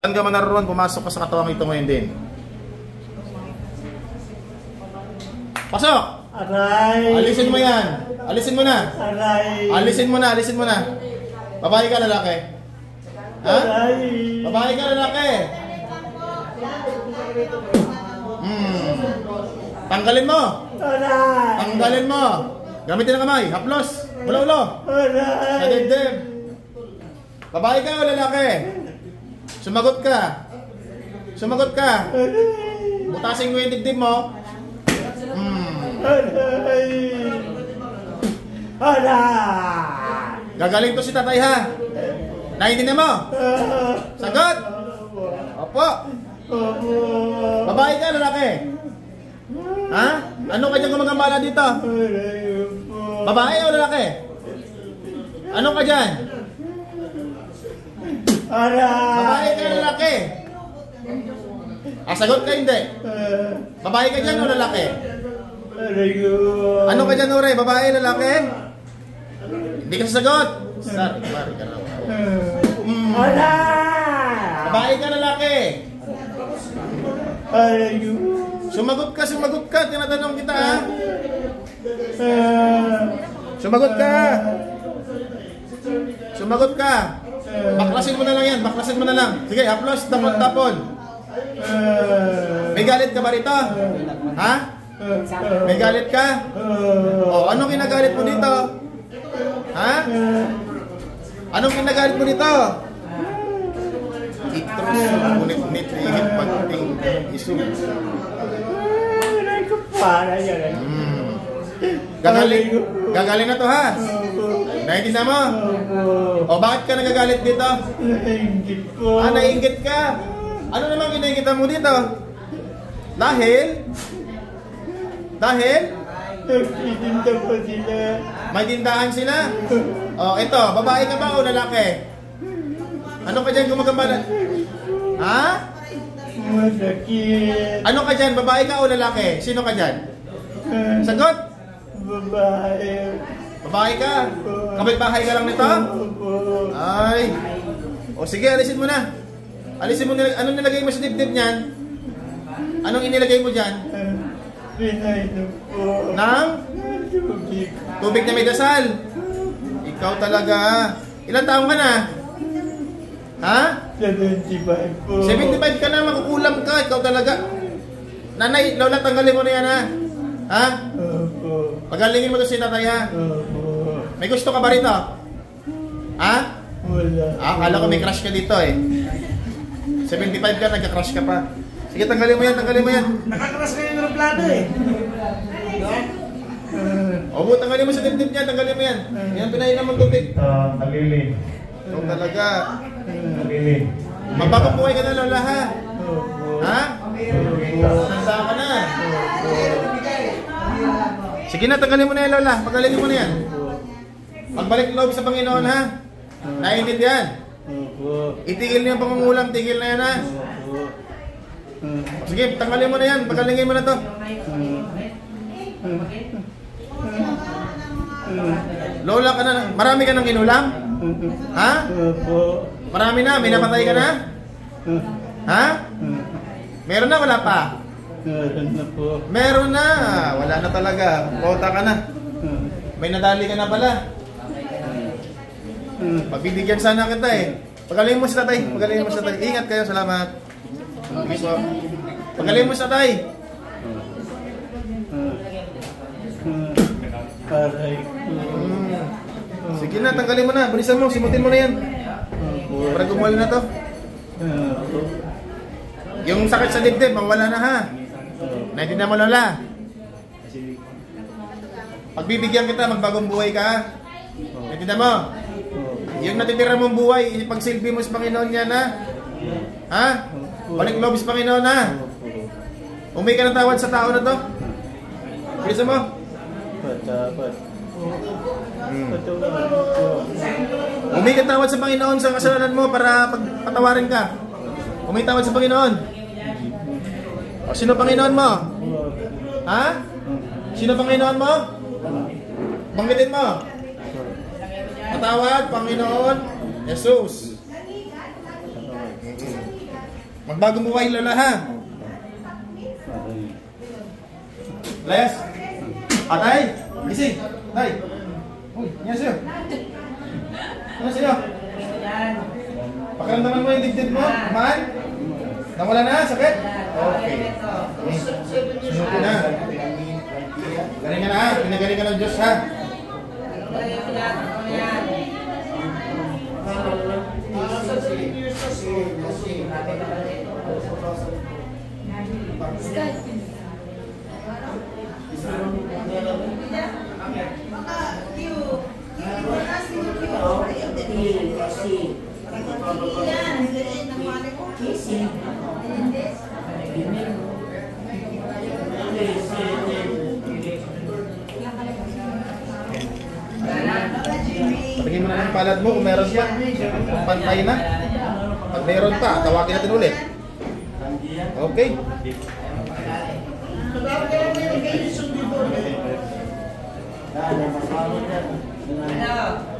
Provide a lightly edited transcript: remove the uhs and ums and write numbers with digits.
Saan ka man naroon, pumasok ka sa katawang ito ngayon din. Pasok! Aray! Alisin mo yan. Alisin mo na. Aray! Alisin mo na, alisin mo na. Babae ka, lalaki? Ha? Aray! Babae ka, lalaki? Tanggalin mo. Aray! Tanggalin mo. Gamitin ang kamay. Haplos. Ulo-ulo. Sa Aray! dibdib. Babae ka o lalaki? Sumagot ka. Sumagot ka. Butasin mo yung dibdib mo. Aray! Aray! Gagaling to si tatay ha. Naiintindihan mo? Sagot. Opo. Opo! Babae ka, lalaki? Ha? Ano ka dyan gumagambala dito? Aray po! Babae o lalaki? Ano ka dyan? Aray! Babae ka, lalaki? Sagot ka hindi. Babae ka dyan o lalaki? Aray ko! Ano ka dyan, Ure? Babae, lalaki? Hindi ka sasagot. Sorry, ka na. Aray! Babae ka, lalaki? Aray ko! Sumagot ka. Tinatanong kita ha. Sumagot ka. Sumagot ka. Baklasin mo na lang yan. Baklasin mo na lang. Sige, haplos, tapon. May galit ka ba rito? Ha? May galit ka? O, anong kinagalit mo dito? Ha? Anong kinagalit mo dito? Itros, ngunit-nit, higit pagting isum. Aray ko para yan. Gagaling na to ha? Naiintindihan mo? O bakit ka nagagalit dito? Nainggit ko. Naiinggit ka? Ano naman kinaingitan mo dito? Dahil? Nagtitinda pa sila. May tindahan sila? O ito, babae ka ba o lalaki? Ano ka dyan gumagambala? Ha? Masakit. Ano ka dyan? Babae ka o lalaki? Sino ka dyan? Sagot? Babae. Babae ka? Kapit-bahay ka lang nito? Opo. Ay. O sige, alisin mo na. Alisin mo na. Anong nilagay mo sa dibdib niyan? Anong inilagay mo dyan? Pinainom po. Nang? Tubig. Tubig na may dasal. Ikaw talaga. Ilang taong ka na? Ha? 75 po. 75 ka na, makukulam ka. Ikaw talaga. Nanay, lola, tanggalin mo na yan ha. Ha? Opo. Pagalingin mo to si tatay ha. Opo. May gusto ka ba rito? Ha? Wala. Akala ko may crush ka dito eh. 75 ka, nagka-crush ka pa. Sige, tanggalin mo yan. Nakakras kayo ng aeroplano eh. Obo, tanggalin mo sa dibdib niya, tanggalin mo yan. Yan pinainom mong tubig. Talili. Ikaw talaga. Talili. Magbagong buhay ka na, lola ha. Opo. Ha? Sanda ka na. Sige na, tanggalin mo na yan, lola. Pagalingin mo na yan. Pagbalik loob sa Panginoon ha. Naiintindihan? Opo. Itigil niyo ang pangungulam, tigil na yan ha. Opo. Sige, tanggalin mo na yan, pagalingin mo na to. Lola ka na, marami ka nang inulam? Ha? Opo. Marami na, may napatay ka na? Ha? Meron na, wala pa? Meron na po. Meron na, wala na talaga. Kota ka na. May nadali ka na pala. Pagbibigyan sana kita eh. Pagalingin mo si tatay, pagalingin mo si tatay. Ingat kayo, salamat. Sige po. Pagalingin mo si tatay. Aray ko. Sige na, tanggalin mo na. Balisan mo, simutin mo na yan. Para gumuhal na to. Yung sakit sa dibdib, mawala na ha. Naintindihan mo, lola. Pagbibigyan kita, magbagong buhay ka ha. Naintindihan mo? Yung natitira mong buhay, ipagsilbi mo sa Panginoon yan ha. Ha? Balik loob sa Panginoon ha. Umay ka ng tawad sa tao na to. Bilisan mo. Patapat. Patawarin po. Umay ka tawad sa Panginoon sa kasalanan mo para pagpatawarin ka. Umay tawad sa Panginoon. O, sino Panginoon mo? Ha? Sino Panginoon mo? Banggitin mo. Patawad, Panginoon Jesus. Magbagong buhay, Lola, ha? Aray. Layas. Atay. Gising. Tay. Uy, yan sa'yo. Ano sa'yo? Pakiramdaman mo yung dibdib mo? Man? Nawala na? Sakit? Okay. Sunukin na. Galing ka na, ha? Pinagaling ka ng Diyos, ha? Patingin mo na ng palad mo kung meron pa. Pantay na. Pag meron pa, tawagin natin ulit. Okay. Ano?